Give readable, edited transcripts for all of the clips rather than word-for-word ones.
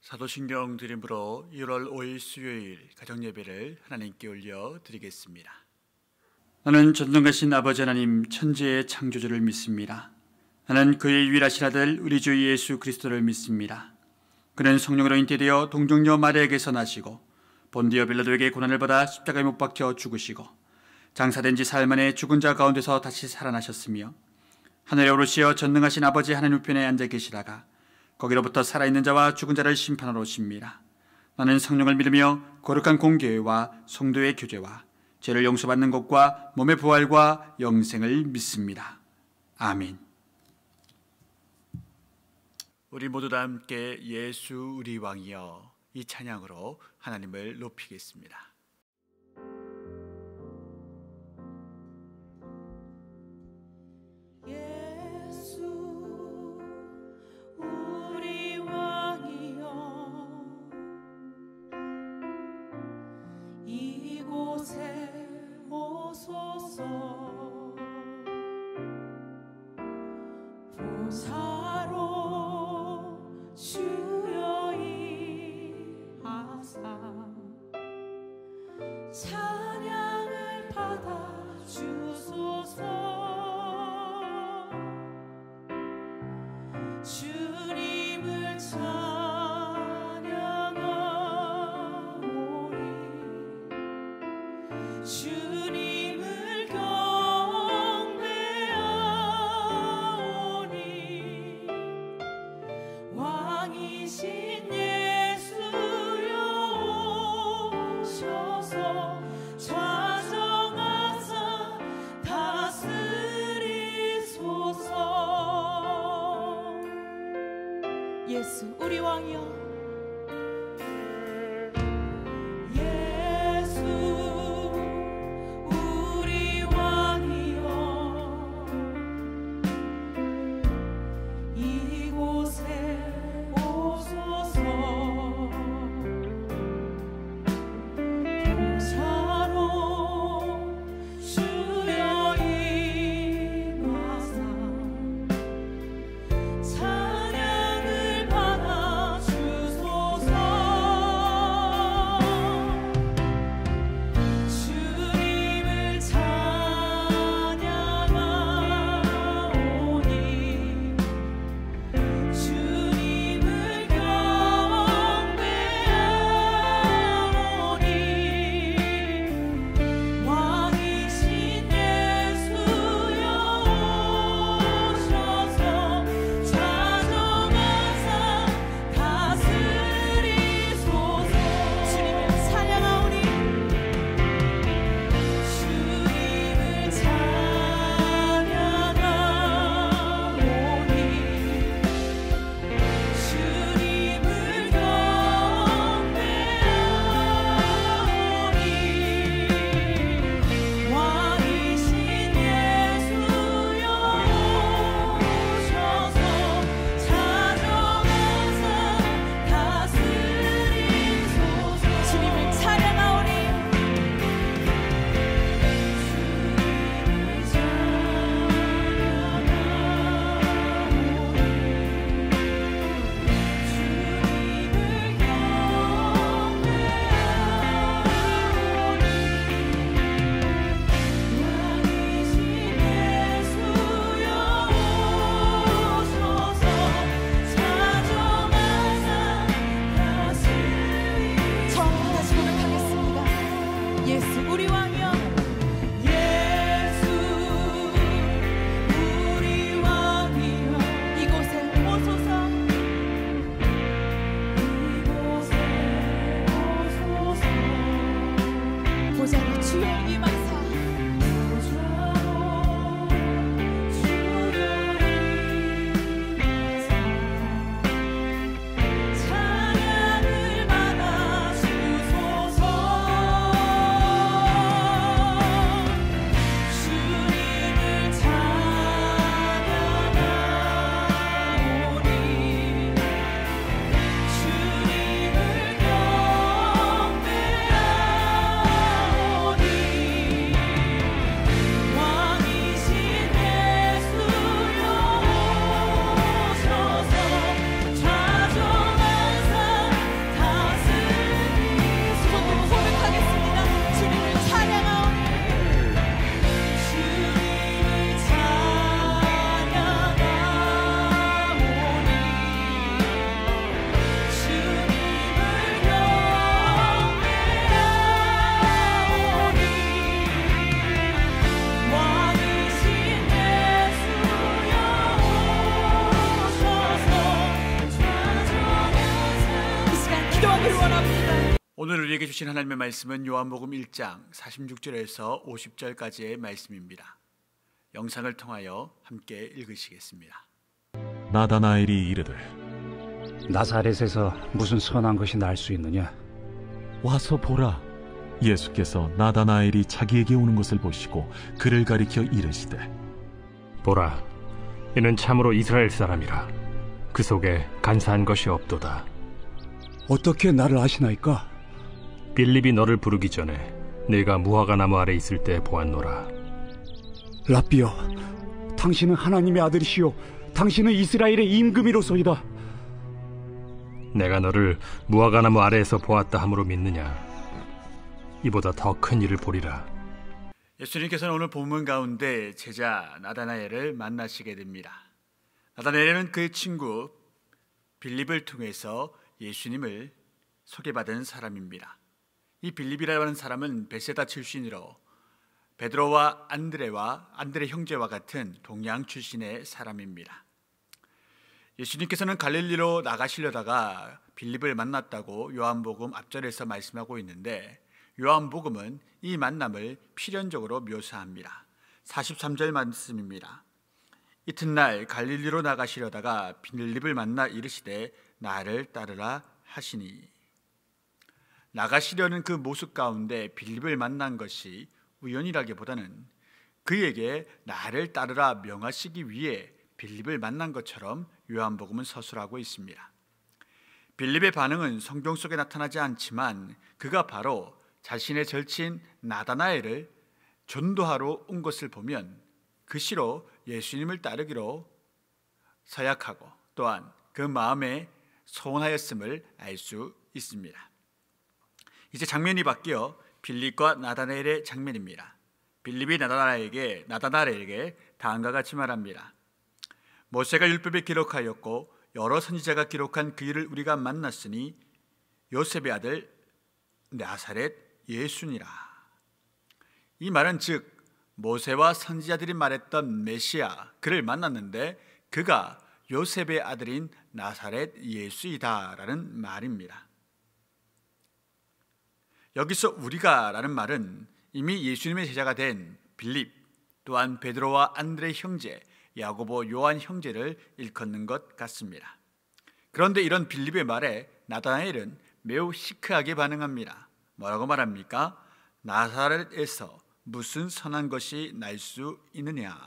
사도신경 드림으로 1월 5일 수요일 가정예배를 하나님께 올려 드리겠습니다. 나는 전능하신 아버지 하나님 천지의 창조주를 믿습니다. 나는 그의 유일하신 아들 우리 주 예수 그리스도를 믿습니다. 그는 성령으로 잉태되어 동정녀 마리아에게서 나시고 본디오 빌라도에게 고난을 받아 십자가에 못 박혀 죽으시고 장사된 지 사흘 만에 죽은 자 가운데서 다시 살아나셨으며 하늘에 오르시어 전능하신 아버지 하나님 우편에 앉아 계시다가 거기로부터 살아있는 자와 죽은 자를 심판하러 오십니다. 나는 성령을 믿으며 거룩한 공교회와 성도의 교제와 죄를 용서받는 것과 몸의 부활과 영생을 믿습니다. 아멘. 우리 모두 다 함께 예수 우리 왕이여 이 찬양으로 하나님을 높이겠습니다. 찬양을 받아 주소서. 주님을 찬양하오니 주님을 경배하오니 왕이신 예수여 오셔서 좌정하사 다스리소서. 예수 우리 왕이여 찬양을 받아 주 오늘 우리에게 주신 하나님의 말씀은 요한복음 1장 46절에서 50절까지의 말씀입니다. 영상을 통하여 함께 읽으시겠습니다. 나다나엘이 이르되 나사렛에서 무슨 선한 것이 날 수 있느냐? 와서 보라. 예수께서 나다나엘이 자기에게 오는 것을 보시고 그를 가리켜 이르시되 보라, 이는 참으로 이스라엘 사람이라. 그 속에 간사한 것이 없도다. 어떻게 나를 아시나이까? 빌립이 너를 부르기 전에 네가 무화과 나무 아래 있을 때 보았노라. 랍비여, 당신은 하나님의 아들이시요 당신은 이스라엘의 임금이로소이다. 내가 너를 무화과 나무 아래에서 보았다 함으로 믿느냐? 이보다 더 큰 일을 보리라. 예수님께서는 오늘 본문 가운데 제자 나다나엘을 만나시게 됩니다. 나다나엘은 그의 친구 빌립을 통해서 예수님을 소개받은 사람입니다. 이 빌립이라는 사람은 베세다 출신으로 베드로와 안드레 형제와 같은 동양 출신의 사람입니다. 예수님께서는 갈릴리로 나가시려다가 빌립을 만났다고 요한복음 앞절에서 말씀하고 있는데, 요한복음은 이 만남을 필연적으로 묘사합니다. 43절 말씀입니다. 이튿날 갈릴리로 나가시려다가 빌립을 만나 이르시되 나를 따르라 하시니. 나가시려는 그 모습 가운데 빌립을 만난 것이 우연이라기보다는 그에게 나를 따르라 명하시기 위해 빌립을 만난 것처럼 요한복음은 서술하고 있습니다. 빌립의 반응은 성경 속에 나타나지 않지만 그가 바로 자신의 절친 나다나엘을 전도하러 온 것을 보면 그시로 예수님을 따르기로 서약하고 또한 그 마음에 소원하였음을 알 수 있습니다. 이제 장면이 바뀌어 빌립과 나다나엘의 장면입니다. 빌립이 나다나엘에게 다음과 같이 말합니다. 모세가 율법에 기록하였고 여러 선지자가 기록한 그 일을 우리가 만났으니 요셉의 아들 나사렛 예수니라. 이 말은 즉 모세와 선지자들이 말했던 메시아, 그를 만났는데 그가 요셉의 아들인 나사렛 예수이다라는 말입니다. 여기서 우리가 라는 말은 이미 예수님의 제자가 된 빌립, 또한 베드로와 안드레 형제, 야고보, 요한 형제를 일컫는 것 같습니다. 그런데 이런 빌립의 말에 나다나엘은 매우 시크하게 반응합니다. 뭐라고 말합니까? 나사렛에서 무슨 선한 것이 날 수 있느냐?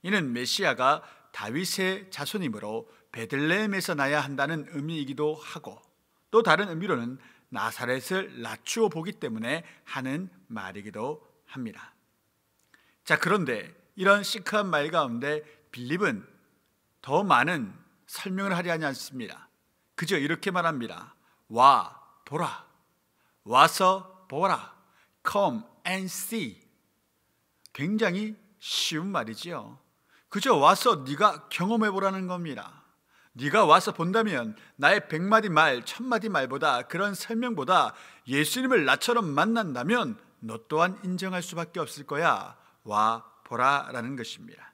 이는 메시아가 다윗의 자손이므로 베들레헴에서 나야 한다는 의미이기도 하고, 또 다른 의미로는 나사렛을 낮추어 보기 때문에 하는 말이기도 합니다. 자, 그런데 이런 시크한 말 가운데 빌립은 더 많은 설명을 하려 하지 않습니다. 그저 이렇게 말합니다. 와 보라, 와서 보라, come and see. 굉장히 쉬운 말이지요. 그저 와서 네가 경험해 보라는 겁니다. 네가 와서 본다면 나의 100마디 말, 1000마디 말보다, 그런 설명보다 예수님을 나처럼 만난다면 너 또한 인정할 수밖에 없을 거야. 와 보라라는 것입니다.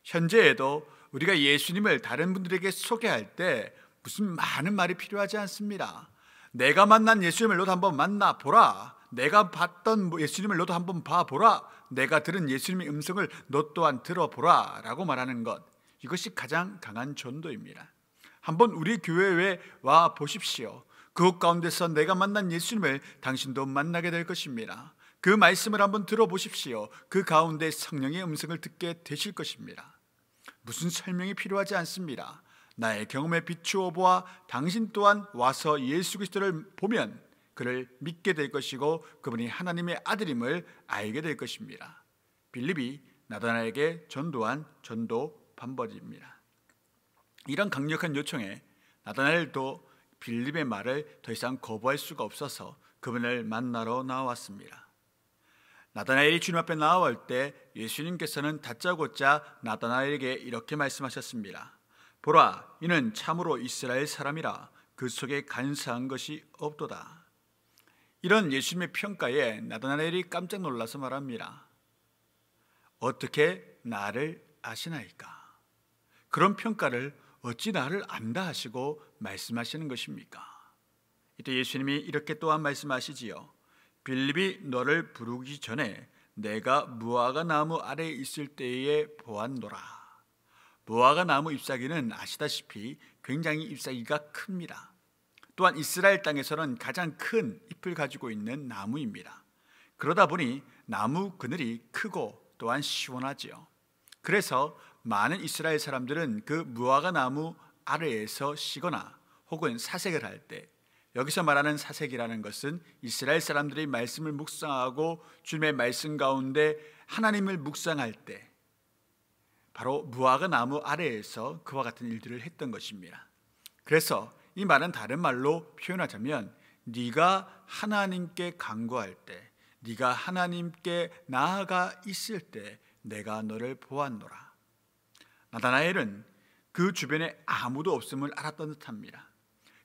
현재에도 우리가 예수님을 다른 분들에게 소개할 때 무슨 많은 말이 필요하지 않습니다. 내가 만난 예수님을 너도 한번 만나보라. 내가 봤던 예수님을 너도 한번 봐보라. 내가 들은 예수님의 음성을 너 또한 들어보라 라고 말하는 것, 이것이 가장 강한 전도입니다. 한번 우리 교회에 와 보십시오. 그곳 가운데서 내가 만난 예수님을 당신도 만나게 될 것입니다. 그 말씀을 한번 들어보십시오. 그 가운데 성령의 음성을 듣게 되실 것입니다. 무슨 설명이 필요하지 않습니다. 나의 경험에 비추어 보아 당신 또한 와서 예수 그리스도를 보면 그를 믿게 될 것이고 그분이 하나님의 아들임을 알게 될 것입니다. 빌립이 나다나엘에게 전도한 전도 반버입니다. 이런 강력한 요청에 나다나엘도 빌립의 말을 더 이상 거부할 수가 없어서 그분을 만나러 나왔습니다. 나다나엘이 주님 앞에 나아올 때 예수님께서는 다짜고짜 나다나엘에게 이렇게 말씀하셨습니다. 보라, 이는 참으로 이스라엘 사람이라. 그 속에 간사한 것이 없도다. 이런 예수님의 평가에 나다나엘이 깜짝 놀라서 말합니다. 어떻게 나를 아시나이까? 그런 평가를 어찌 나를 안다 하시고 말씀하시는 것입니까? 이때 예수님이 이렇게 또한 말씀하시지요. 빌립이 너를 부르기 전에 내가 무화과 나무 아래에 있을 때에 보았노라. 무화과 나무 잎사귀는 아시다시피 굉장히 잎사귀가 큽니다. 또한 이스라엘 땅에서는 가장 큰 잎을 가지고 있는 나무입니다. 그러다 보니 나무 그늘이 크고 또한 시원하지요. 그래서 많은 이스라엘 사람들은 그 무화과 나무 아래에서 쉬거나 혹은 사색을 할 때, 여기서 말하는 사색이라는 것은 이스라엘 사람들이 말씀을 묵상하고 주님의 말씀 가운데 하나님을 묵상할 때 바로 무화과 나무 아래에서 그와 같은 일들을 했던 것입니다. 그래서 이 말은 다른 말로 표현하자면 네가 하나님께 간구할 때, 네가 하나님께 나아가 있을 때 내가 너를 보았노라. 나다나엘은 그 주변에 아무도 없음을 알았던 듯합니다.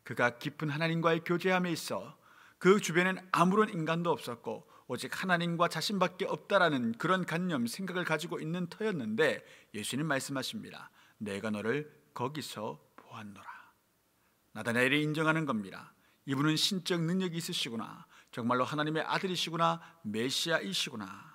그가 깊은 하나님과의 교제함에 있어 그 주변엔 아무런 인간도 없었고 오직 하나님과 자신밖에 없다라는 그런 관념, 생각을 가지고 있는 터였는데 예수님 말씀하십니다. 내가 너를 거기서 보았노라. 나다나엘이 인정하는 겁니다. 이분은 신적 능력이 있으시구나, 정말로 하나님의 아들이시구나, 메시아이시구나.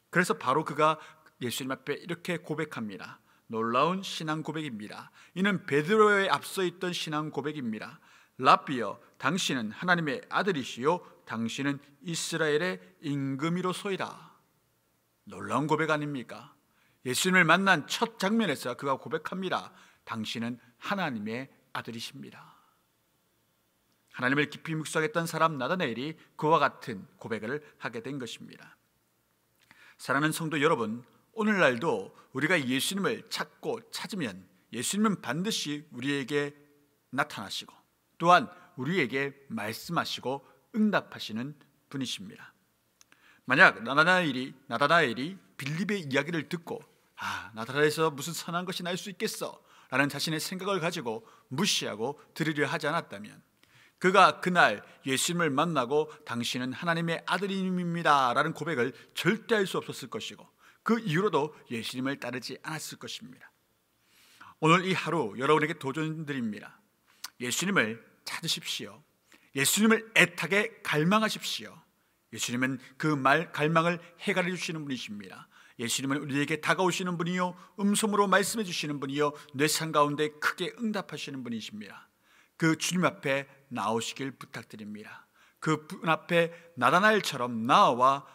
그래서 바로 그가 예수님 앞에 이렇게 고백합니다. 놀라운 신앙 고백입니다. 이는 베드로에 앞서 있던 신앙 고백입니다. 랍비여, 당신은 하나님의 아들이시요 당신은 이스라엘의 임금이로소이다. 놀라운 고백 아닙니까? 예수님을 만난 첫 장면에서 그가 고백합니다. 당신은 하나님의 아들이십니다. 하나님을 깊이 묵상했던 사람 나다나엘이 그와 같은 고백을 하게 된 것입니다. 사랑하는 성도 여러분, 오늘날도 우리가 예수님을 찾고 찾으면 예수님은 반드시 우리에게 나타나시고 또한 우리에게 말씀하시고 응답하시는 분이십니다. 만약 나다나엘이 빌립의 이야기를 듣고 나다나엘에서 무슨 선한 것이 날 수 있겠어 라는 자신의 생각을 가지고 무시하고 들으려 하지 않았다면, 그가 그날 예수님을 만나고 당신은 하나님의 아들입니다 라는 고백을 절대 할 수 없었을 것이고 그 이후로도 예수님을 따르지 않았을 것입니다. 오늘 이 하루 여러분에게 도전드립니다. 예수님을 찾으십시오. 예수님을 애타게 갈망하십시오. 예수님은 그 갈망을 해결해 주시는 분이십니다. 예수님은 우리에게 다가오시는 분이요, 음성으로 말씀해 주시는 분이요, 뇌상 가운데 크게 응답하시는 분이십니다. 그 주님 앞에 나오시길 부탁드립니다. 그 분 앞에 나다나엘처럼 나와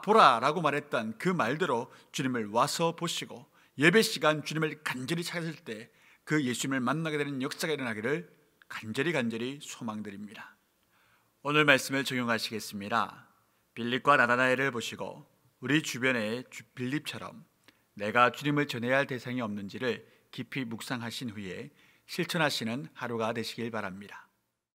보라 라고 말했던 그 말대로 주님을 와서 보시고 예배 시간 주님을 간절히 찾을 때 그 예수님을 만나게 되는 역사가 일어나기를 간절히 소망드립니다. 오늘 말씀을 적용하시겠습니다. 빌립과 나다나엘을 보시고 우리 주변에 빌립처럼 내가 주님을 전해야 할 대상이 없는지를 깊이 묵상하신 후에 실천하시는 하루가 되시길 바랍니다.